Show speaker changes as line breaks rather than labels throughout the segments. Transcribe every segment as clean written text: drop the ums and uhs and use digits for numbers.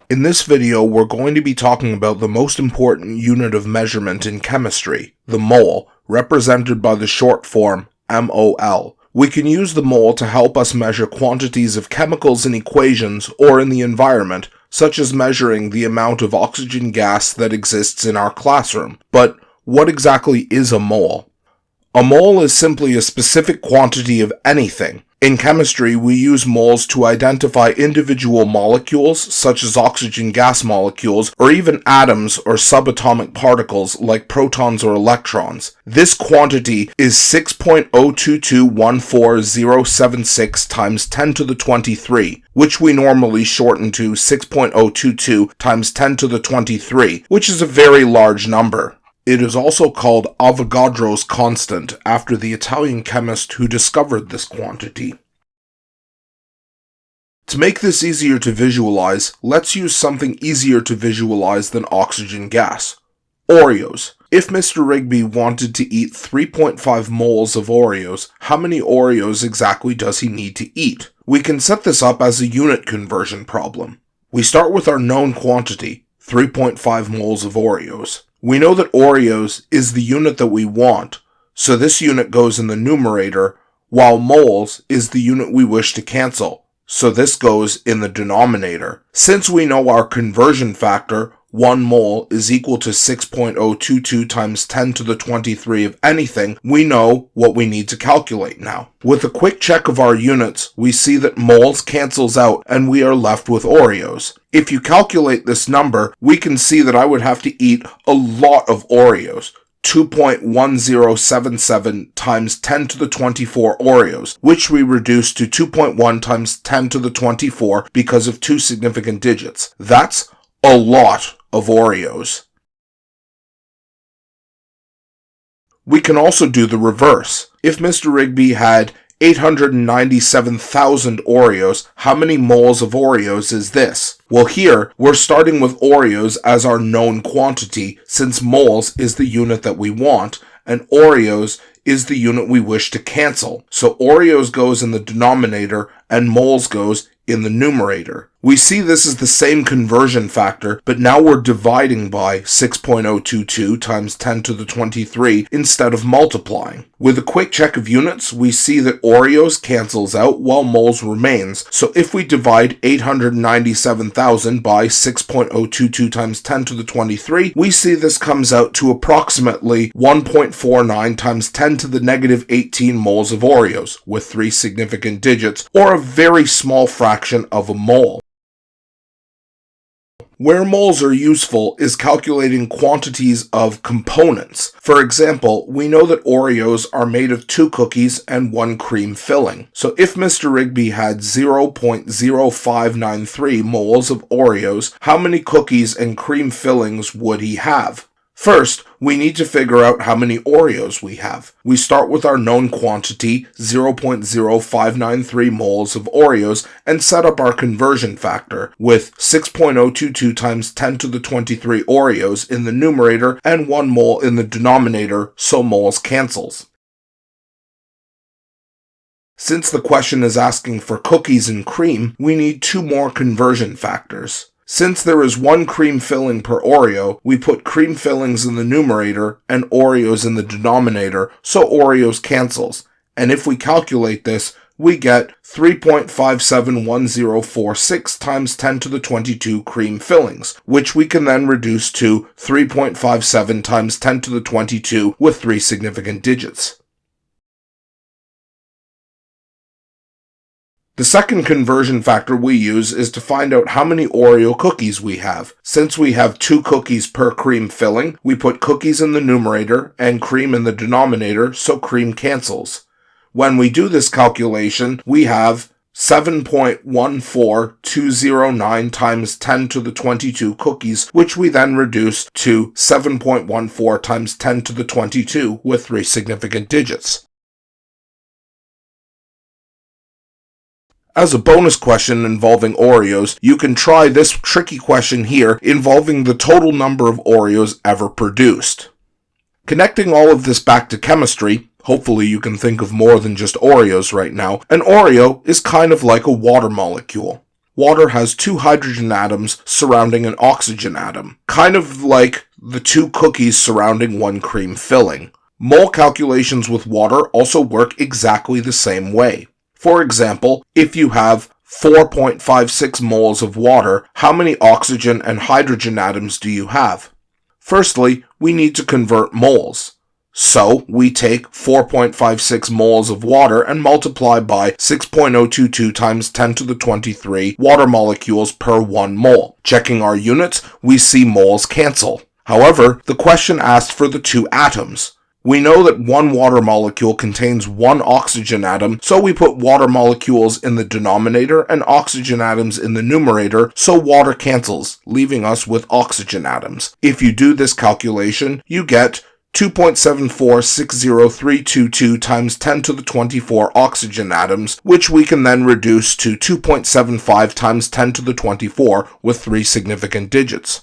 In this video, we're going to be talking about the most important unit of measurement in chemistry, the mole, represented by the short form mol. We can use the mole to help us measure quantities of chemicals in equations or in the environment, such as measuring the amount of oxygen gas that exists in our classroom. But what exactly is a mole? A mole is simply a specific quantity of anything. In chemistry, we use moles to identify individual molecules, such as oxygen gas molecules, or even atoms or subatomic particles like protons or electrons. This quantity is 6.02214,076 times 10 to the 23, which we normally shorten to 6.022 times 10 to the 23, which is a very large number. It is also called Avogadro's constant, after the Italian chemist who discovered this quantity. To make this easier to visualize, let's use something easier to visualize than oxygen gas. Oreos. If Mr. Rigby wanted to eat 3.5 moles of Oreos, how many Oreos exactly does he need to eat? We can set this up as a unit conversion problem. We start with our known quantity, 3.5 moles of Oreos. We know that Oreos is the unit that we want, so this unit goes in the numerator, while moles is the unit we wish to cancel, so this goes in the denominator. Since we know our conversion factor, 1 mole is equal to 6.022 times 10 to the 23 of anything, we know what we need to calculate now. With a quick check of our units, we see that moles cancels out and we are left with Oreos. If you calculate this number, we can see that I would have to eat a lot of Oreos. 2.1077 times 10 to the 24 Oreos, which we reduce to 2.1 times 10 to the 24 because of two significant digits. That's a lot of Oreos. We can also do the reverse. If Mr. Rigby had 897,000 Oreos, how many moles of Oreos is this? Well, here, we're starting with Oreos as our known quantity, since moles is the unit that we want, and Oreos is the unit we wish to cancel. So Oreos goes in the denominator, and moles goes in the numerator. We see this is the same conversion factor, but now we're dividing by 6.022 times 10 to the 23 instead of multiplying. With a quick check of units, we see that Oreos cancels out while moles remains. So if we divide 897,000 by 6.022 times 10 to the 23, we see this comes out to approximately 1.49 times 10 to the negative 18 moles of Oreos, with three significant digits, or a very small fraction of a mole. Where moles are useful is calculating quantities of components. For example, we know that Oreos are made of 2 cookies and 1 cream filling. So if Mr. Rigby had 0.0593 moles of Oreos, how many cookies and cream fillings would he have? First, we need to figure out how many Oreos we have. We start with our known quantity, 0.0593 moles of Oreos, and set up our conversion factor with 6.022 times 10 to the 23 Oreos in the numerator and 1 mole in the denominator, so moles cancels. Since the question is asking for cookies and cream, we need 2 more conversion factors. Since there is 1 cream filling per Oreo, we put cream fillings in the numerator and Oreos in the denominator, so Oreos cancels. And if we calculate this, we get 3.571046 times 10 to the 22 cream fillings, which we can then reduce to 3.57 times 10 to the 22 with 3 significant digits. The second conversion factor we use is to find out how many Oreo cookies we have. Since we have 2 cookies per cream filling, we put cookies in the numerator and cream in the denominator, so cream cancels. When we do this calculation, we have 7.14209 times 10 to the 22 cookies, which we then reduce to 7.14 times 10 to the 22 with 3 significant digits. As a bonus question involving Oreos, you can try this tricky question here involving the total number of Oreos ever produced. Connecting all of this back to chemistry, hopefully you can think of more than just Oreos right now, an Oreo is kind of like a water molecule. water has 2 hydrogen atoms surrounding an oxygen atom, kind of like the 2 cookies surrounding one cream filling. Mole calculations with water also work exactly the same way. For example, if you have 4.56 moles of water, how many oxygen and hydrogen atoms do you have? Firstly, we need to convert moles. So, we take 4.56 moles of water and multiply by 6.022 times 10 to the 23 water molecules per 1 mole. Checking our units, we see moles cancel. However, the question asked for the 2 atoms. We know that 1 water molecule contains 1 oxygen atom, so we put water molecules in the denominator and oxygen atoms in the numerator, so water cancels, leaving us with oxygen atoms. If you do this calculation, you get 2.7460322 times 10 to the 24 oxygen atoms, which we can then reduce to 2.75 times 10 to the 24 with 3 significant digits.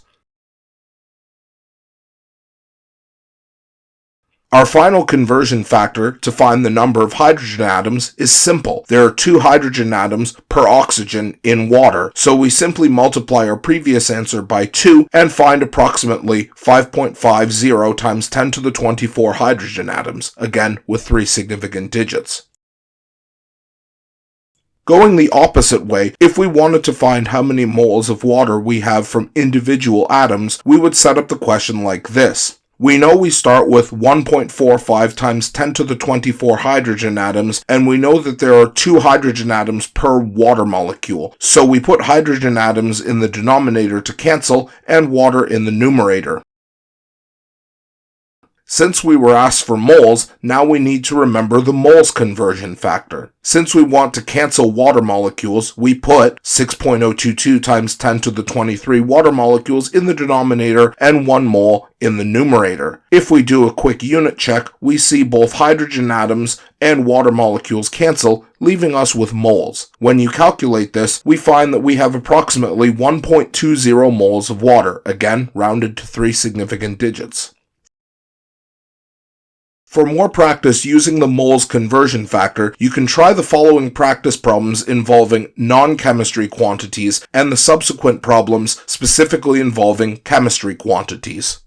Our final conversion factor to find the number of hydrogen atoms is simple. There are 2 hydrogen atoms per oxygen in water, so we simply multiply our previous answer by 2 and find approximately 5.50 times 10 to the 24 hydrogen atoms, again with 3 significant digits. Going the opposite way, if we wanted to find how many moles of water we have from individual atoms, we would set up the question like this. We know we start with 1.45 times 10 to the 24 hydrogen atoms, and we know that there are 2 hydrogen atoms per water molecule. So we put hydrogen atoms in the denominator to cancel, and water in the numerator. Since we were asked for moles, now we need to remember the moles conversion factor. Since we want to cancel water molecules, we put 6.022 times 10 to the 23 water molecules in the denominator and 1 mole in the numerator. If we do a quick unit check, we see both hydrogen atoms and water molecules cancel, leaving us with moles. When you calculate this, we find that we have approximately 1.20 moles of water, again rounded to 3 significant digits. For more practice using the moles conversion factor, you can try the following practice problems involving non-chemistry quantities and the subsequent problems specifically involving chemistry quantities.